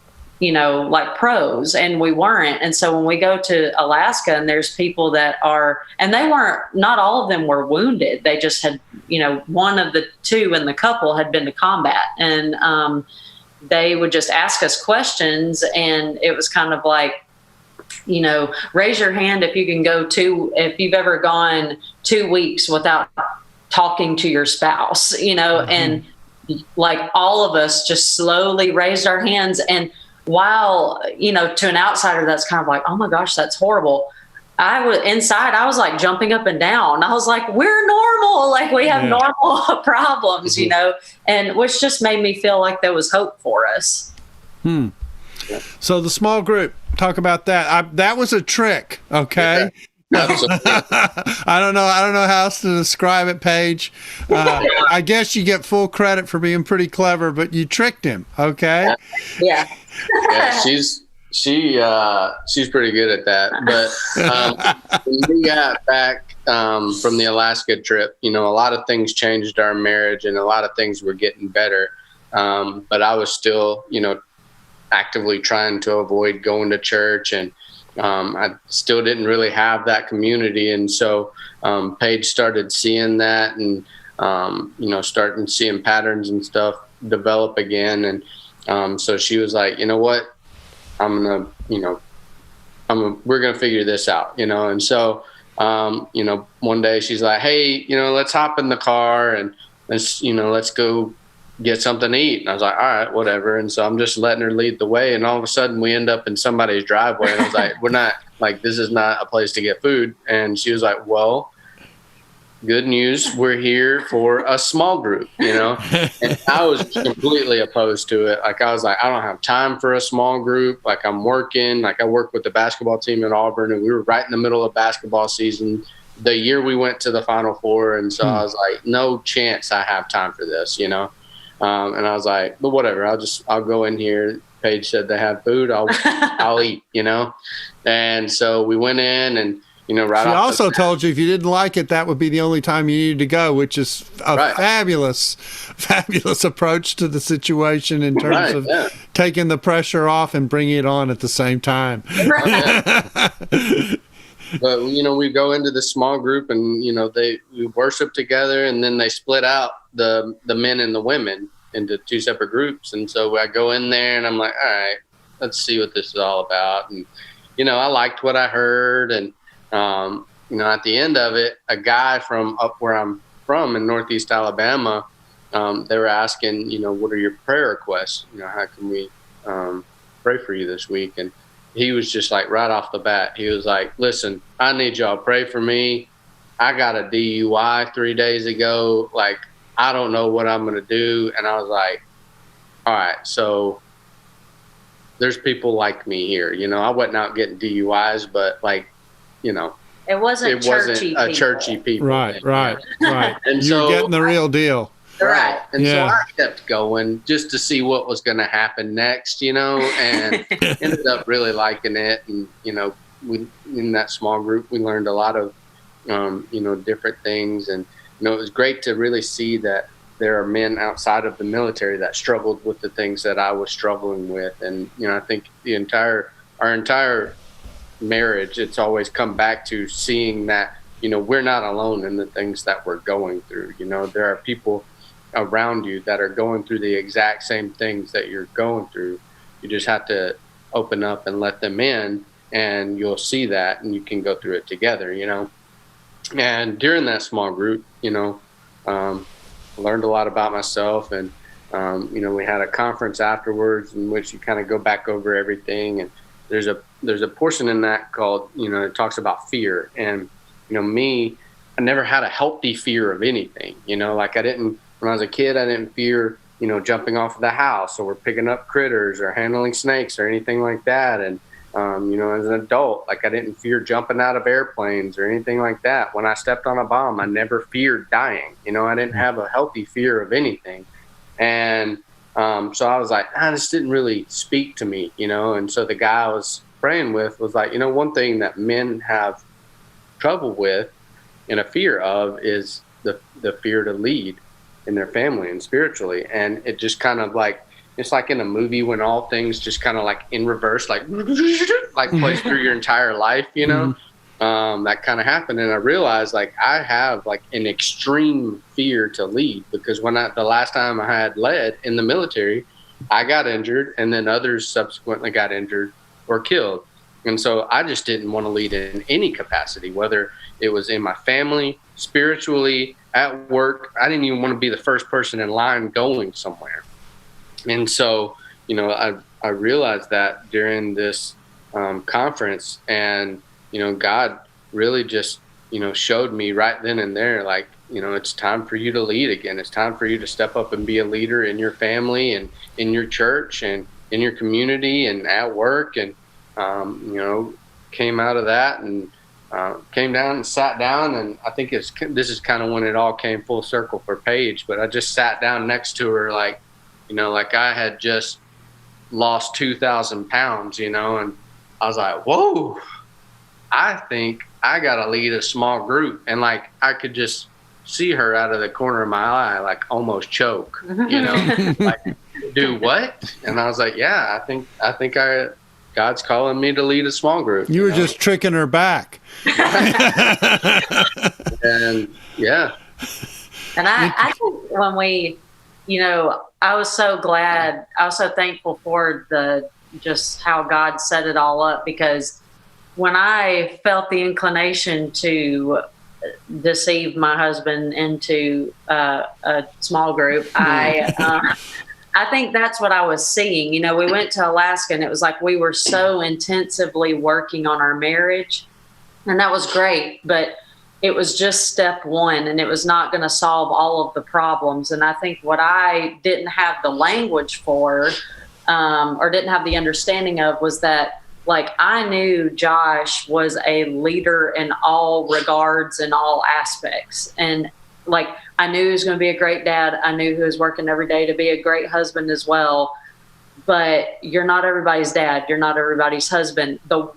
like pros, and we weren't. And so when we go to Alaska and there's people that are, and not all of them were wounded. They just had, one of the two in the couple had been to combat, and they would just ask us questions, and it was kind of like, raise your hand if you can if you've ever gone 2 weeks without talking to your spouse, and like all of us just slowly raised our hands. And while, to an outsider, that's kind of like, oh my gosh, that's horrible. I was like jumping up and down. I was like, we're normal. Like we have normal problems, and which just made me feel like there was hope for us. So the small group, talk about that. That was a trick. Okay. I don't know how else to describe it, Paige. I guess you get full credit for being pretty clever, but you tricked him. Okay. Yeah. She's pretty good at that. But when we got back from the Alaska trip, a lot of things changed our marriage, and a lot of things were getting better. But I was still, actively trying to avoid going to church, and I still didn't really have that community. And so Paige started seeing that, and starting seeing patterns and stuff develop again. And so she was like, you know what, we're gonna figure this out, and so one day she's like, hey, let's hop in the car and let's go get something to eat. And I was like, all right, whatever. And so I'm just letting her lead the way, and all of a sudden we end up in somebody's driveway, and I was like, this is not a place to get food. And she was like, well, good news, we're here for a small group, and I was completely opposed to it. Like I was like, I don't have time for a small group. Like I'm working, like I work with the basketball team at Auburn, and we were right in the middle of basketball season the year we went to the Final Four. And so I was like, no chance I have time for this, and I was like, but whatever, I'll go in here. Paige said they have food, I'll eat, And so we went in, and right. She also told you if you didn't like it, that would be the only time you needed to go, which is a fabulous approach to the situation in terms of taking the pressure off and bringing it on at the same time. But we go into the small group, and we worship together, and then they split out the men and the women into two separate groups. And so I go in there, and I'm like, all right, let's see what this is all about. And I liked what I heard, and at the end of it, a guy from up where I'm from in Northeast Alabama, they were asking, what are your prayer requests? How can we pray for you this week? And he was just like, right off the bat, he was like, listen, I need y'all to pray for me. I got a DUI 3 days ago. Like, I don't know what I'm going to do. And I was like, all right, so there's people like me here. I wasn't out getting DUIs, but it wasn't churchy people. Right. And so you're getting the real deal. Right. And so I kept going just to see what was going to happen next, and ended up really liking it. And, we, in that small group, we learned a lot of, different things. And, it was great to really see that there are men outside of the military that struggled with the things that I was struggling with. And, I think our entire marriage, it's always come back to seeing that, we're not alone in the things that we're going through. There are people around you that are going through the exact same things that you're going through. You just have to open up and let them in, and you'll see that, and you can go through it together, And during that small group, learned a lot about myself, and we had a conference afterwards in which you kind of go back over everything. And there's a portion in that called, it talks about fear. And me, I never had a healthy fear of anything. When I was a kid, I didn't fear, jumping off of the house or picking up critters or handling snakes or anything like that. And, as an adult, I didn't fear jumping out of airplanes or anything like that. When I stepped on a bomb, I never feared dying. I didn't have a healthy fear of anything. And so I was like, this didn't really speak to me, And so the guy I was praying with was like, one thing that men have trouble with and a fear of is the fear to lead in their family and spiritually. And it just kind of like it's like in a movie when all things just kind of like in reverse, like plays through your entire life, you know. That kind of happened, and I realized like I have like an extreme fear to lead, because the last time I had led in the military, I got injured, and then others subsequently got injured or killed. And so I just didn't want to lead in any capacity, whether it was in my family, spiritually, at work. I didn't even want to be the first person in line going somewhere. And so, you know, I realized that during this conference, and, you know, God really just, you know, showed me right then and there, like, you know, it's time for you to lead again. It's time for you to step up and be a leader in your family and in your church and in your community and at work. And, you know, came out of that and came down and sat down. And I think this is kind of when it all came full circle for Paige. But I just sat down next to her, like, you know, like I had just lost 2,000 pounds, you know, and I was like, whoa, I think I got to lead a small group. And like, I could just see her out of the corner of my eye, like almost choke, you know, like, do what? And I was like, yeah, I think God's calling me to lead a small group. You were just tricking her back. And yeah. And I think when we, you know, I was so glad, I was so thankful for just how God set it all up, because when I felt the inclination to deceive my husband into a small group, I think that's what I was seeing. You know, we went to Alaska, and it was like we were so intensively working on our marriage, and that was great, but it was just step one, and it was not going to solve all of the problems. And I think what I didn't have the language for, or didn't have the understanding of, was that, like, I knew Josh was a leader in all regards and all aspects. And like, I knew he was going to be a great dad. I knew he was working every day to be a great husband as well. But you're not everybody's dad. You're not everybody's husband. The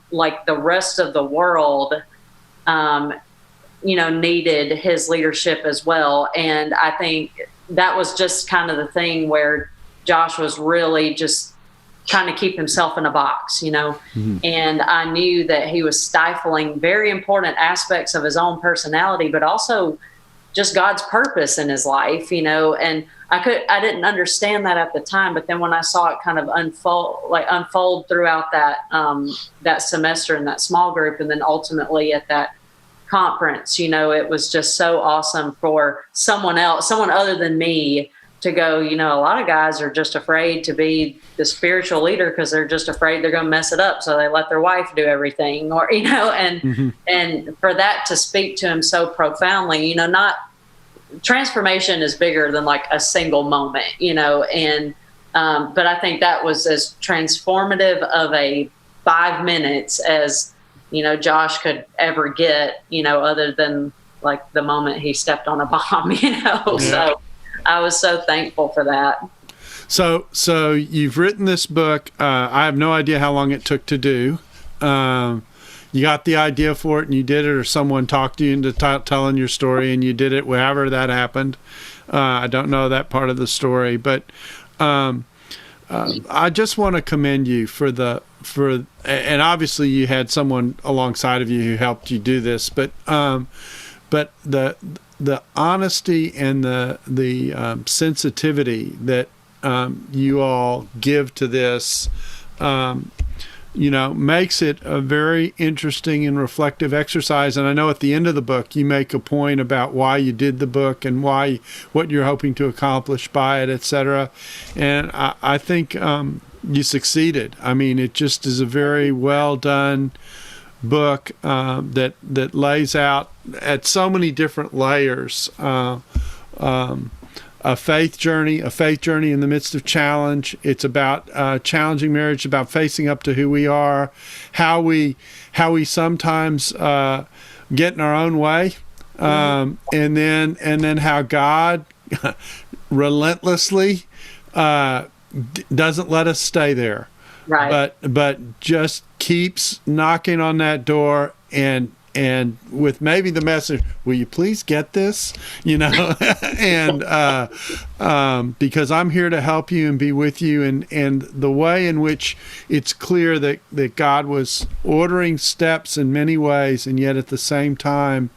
rest of the world, you know, needed his leadership as well. And I think that was just kind of the thing where Josh was really just trying to keep himself in a box, you know. And I knew that he was stifling very important aspects of his own personality, but also just God's purpose in his life, you know. And I didn't understand that at the time, but then when I saw it kind of unfold throughout that semester in that small group, and then ultimately at that conference, you know, it was just so awesome for someone other than me to go, you know, a lot of guys are just afraid to be the spiritual leader because they're just afraid they're going to mess it up. So they let their wife do everything, or, you know, and for that to speak to him so profoundly, you know, not transformation is bigger than like a single moment, you know, and, but I think that was as transformative of a 5 minutes as, you know, Josh could ever get, you know, other than like the moment he stepped on a bomb, you know. Yeah. So I was so thankful for that. So you've written this book. I have no idea how long it took to do. You got the idea for it and you did it, or someone talked you into telling your story and you did it, wherever that happened. I don't know that part of the story, but I just want to commend you and obviously you had someone alongside of you who helped you do this, but the honesty and the sensitivity that you all give to this, you know, makes it a very interesting and reflective exercise. And I know at the end of the book, you make a point about why you did the book and what you're hoping to accomplish by it, etc. And I think you succeeded. I mean, it just is a very well done book that lays out at so many different layers a faith journey in the midst of challenge. It's about challenging marriage, about facing up to who we are, how we sometimes get in our own way, and then how God relentlessly doesn't let us stay there, right? But just keeps knocking on that door and and with maybe the message, will you please get this, and because I'm here to help you and be with you, and the way in which it's clear that God was ordering steps in many ways, and yet at the same time,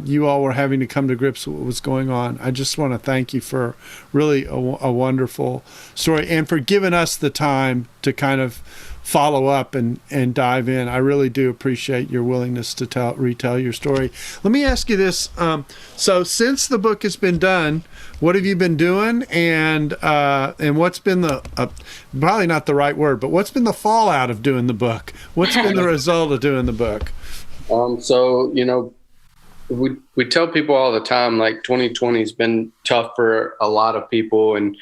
you all were having to come to grips with what was going on. I just want to thank you for really a wonderful story, and for giving us the time to kind of follow up and dive in. I really do appreciate your willingness to retell your story. Let me ask you this. So since the book has been done, what have you been doing? And what's been the, probably not the right word, but what's been the fallout of doing the book? What's been the result of doing the book? We tell people all the time, like 2020 has been tough for a lot of people, and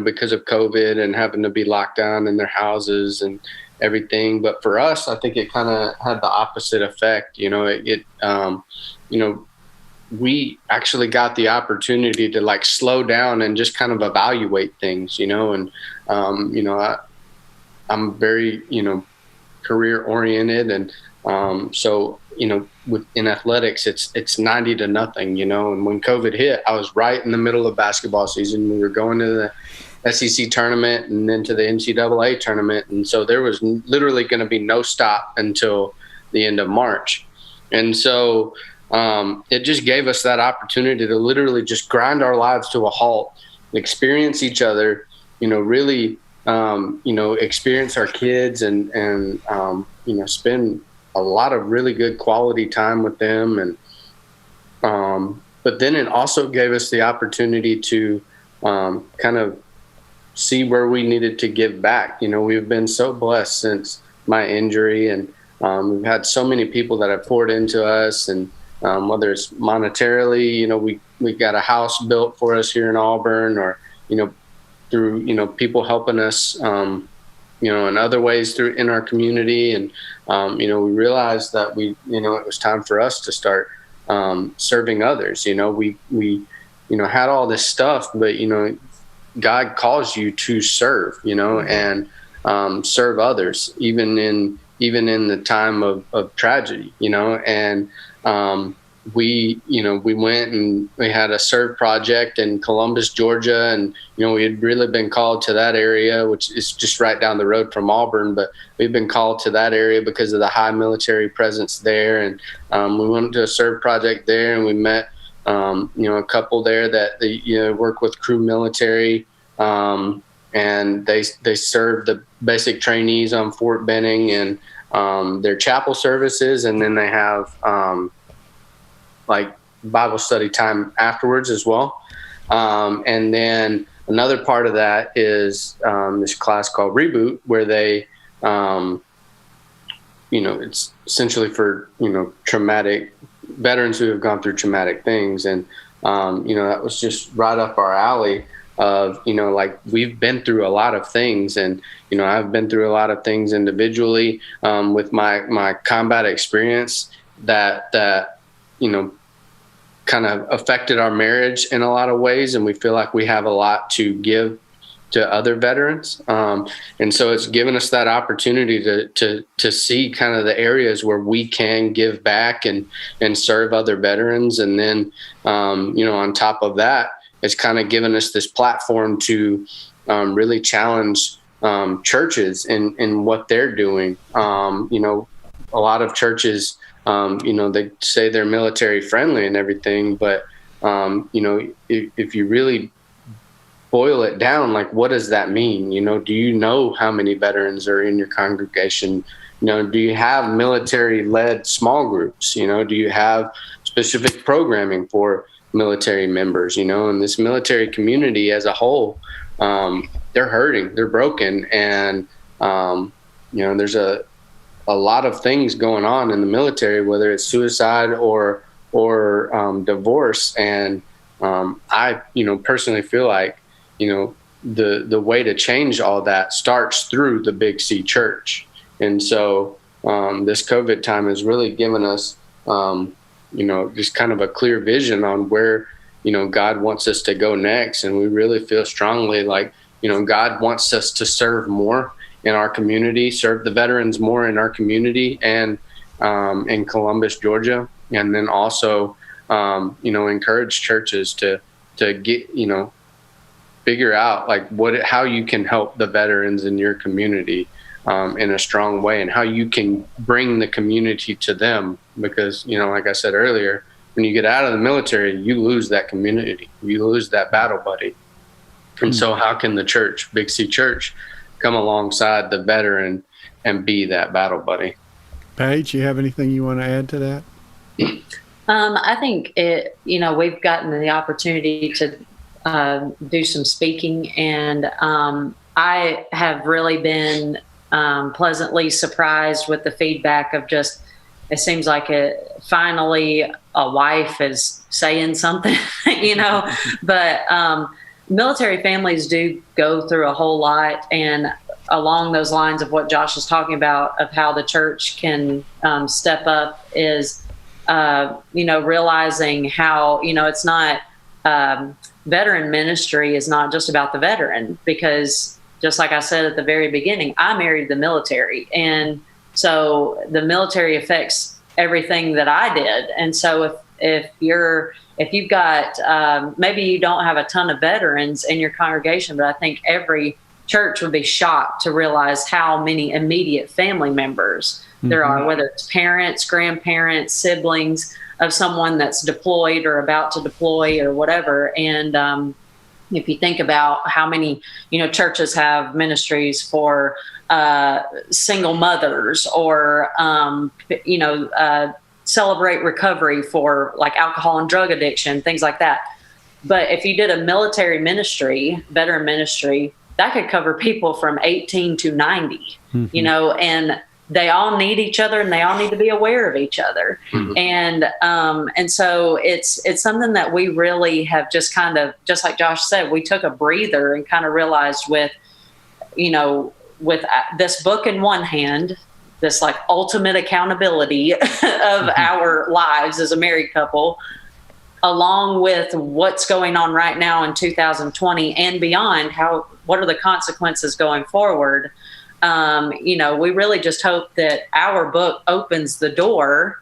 because of COVID and having to be locked down in their houses and everything. But for us, I think it kind of had the opposite effect. We actually got the opportunity to like slow down and just kind of evaluate things, I'm very, career oriented. And in athletics, it's 90-0, and when COVID hit, I was right in the middle of basketball season. We were going to the SEC tournament and then to the NCAA tournament. And so there was literally going to be no stop until the end of March. And so it just gave us that opportunity to literally just grind our lives to a halt, experience each other, really, experience our kids and spend a lot of really good quality time with them. And, but then it also gave us the opportunity to kind of see where we needed to give back. We've been so blessed since my injury, and we've had so many people that have poured into us, and whether it's monetarily, we got a house built for us here in Auburn, or, through, people helping us, in other ways in our community. And, we realized that it was time for us to start serving others. We had all this stuff, but, God calls you to serve, and serve others, even in the time of tragedy, and we went and we had a serve project in Columbus, Georgia, and we had really been called to that area, which is just right down the road from Auburn, but we've been called to that area because of the high military presence there. And we went to a serve project there, and we met a couple there that they work with Crew Military, and they serve the basic trainees on Fort Benning and their chapel services, and then they have like Bible study time afterwards as well. And then another part of that is this class called Reboot, where they, it's essentially for, traumatic veterans who have gone through traumatic things. And, that was just right up our alley of, like we've been through a lot of things, and, I've been through a lot of things individually with my combat experience that kind of affected our marriage in a lot of ways. And we feel like we have a lot to give to other veterans. And so it's given us that opportunity to see kind of the areas where we can give back and serve other veterans. And then, on top of that, it's kind of given us this platform to really challenge churches in what they're doing. A lot of churches, they say they're military friendly and everything, but, if you really boil it down, like, what does that mean? Do you know how many veterans are in your congregation? Do you have military led small groups? Do you have specific programming for military members? And this military community as a whole, they're hurting, they're broken. And, there's a lot of things going on in the military, whether it's suicide or divorce. And I, personally feel like, the way to change all that starts through the Big C Church. And so this COVID time has really given us, just kind of a clear vision on where, God wants us to go next. And we really feel strongly like, God wants us to serve more in our community, serve the veterans more in our community, and in Columbus, Georgia, and then also, encourage churches to get, figure out like how you can help the veterans in your community in a strong way, and how you can bring the community to them, because, like I said earlier, when you get out of the military, you lose that community, you lose that battle buddy. And so how can the church, Big C Church, come alongside the veteran and be that battle buddy? Paige, you have anything you want to add to that? I think we've gotten the opportunity to do some speaking, and I have really been pleasantly surprised with the feedback of just, it seems like finally a wife is saying something, but military families do go through a whole lot, and along those lines of what Josh is talking about, of how the church can step up, is realizing how it's not veteran ministry is not just about the veteran, because just like I said at the very beginning, I married the military, and so the military affects everything that I did. And so if you've got maybe you don't have a ton of veterans in your congregation, but I think every church would be shocked to realize how many immediate family members there are, whether it's parents, grandparents, siblings of someone that's deployed or about to deploy or whatever. And if you think about how many, churches have ministries for single mothers, or, celebrate recovery for like alcohol and drug addiction, things like that. But if you did a military ministry, veteran ministry, that could cover people from 18 to 90, and they all need each other, and they all need to be aware of each other. And so it's something that we really have just kind of, just like Josh said, we took a breather and kind of realized with this book in one hand, this like ultimate accountability of our lives as a married couple, along with what's going on right now in 2020 and beyond, what are the consequences going forward? We really just hope that our book opens the door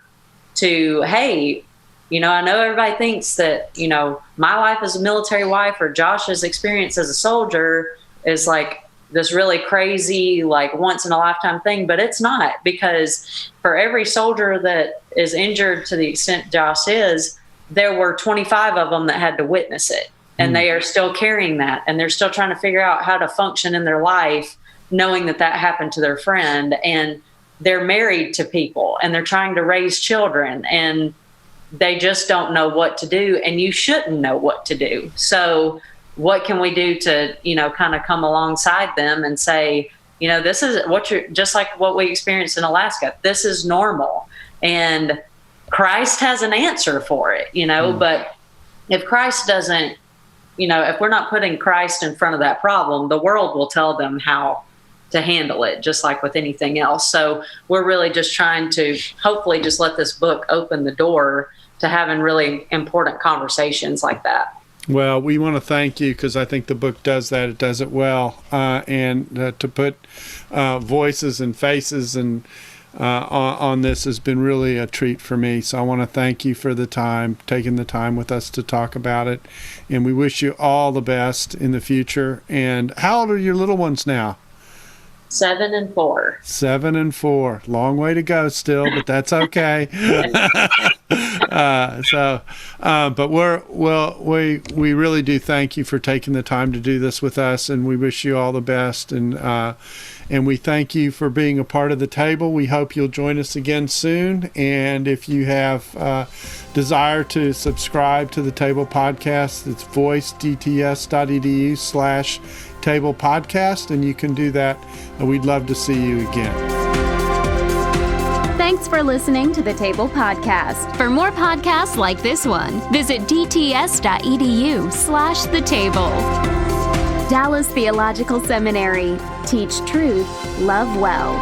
to, hey, I know everybody thinks that, my life as a military wife or Josh's experience as a soldier is like this really crazy, like once in a lifetime thing, but it's not, because for every soldier that is injured to the extent Josh is, there were 25 of them that had to witness it, and they are still carrying that, and they're still trying to figure out how to function in their life, knowing that happened to their friend, and they're married to people, and they're trying to raise children, and they just don't know what to do, and you shouldn't know what to do. So what can we do to, kind of come alongside them and say, this is just like what we experienced in Alaska. This is normal, and Christ has an answer for it, but if Christ doesn't, if we're not putting Christ in front of that problem, the world will tell them how to handle it, just like with anything else. So we're really just trying to hopefully just let this book open the door to having really important conversations like that. Well, we want to thank you, because I think the book does that. It does it well. And to put voices and faces and on this has been really a treat for me. So I want to thank you for taking the time with us to talk about it. And we wish you all the best in the future. And how old are your little ones now? 7 and 4. 7 and 4. Long way to go still, but that's okay. But we really do thank you for taking the time to do this with us, and we wish you all the best. And we thank you for being a part of the table. We hope you'll join us again soon. And if you have desire to subscribe to the Table Podcast, it's voicedts.edu/Table Podcast, and you can do that. We'd love to see you again. Thanks for listening to the Table Podcast. For more podcasts like this one, visit dts.edu/the table. Dallas Theological Seminary. Teach truth, love well.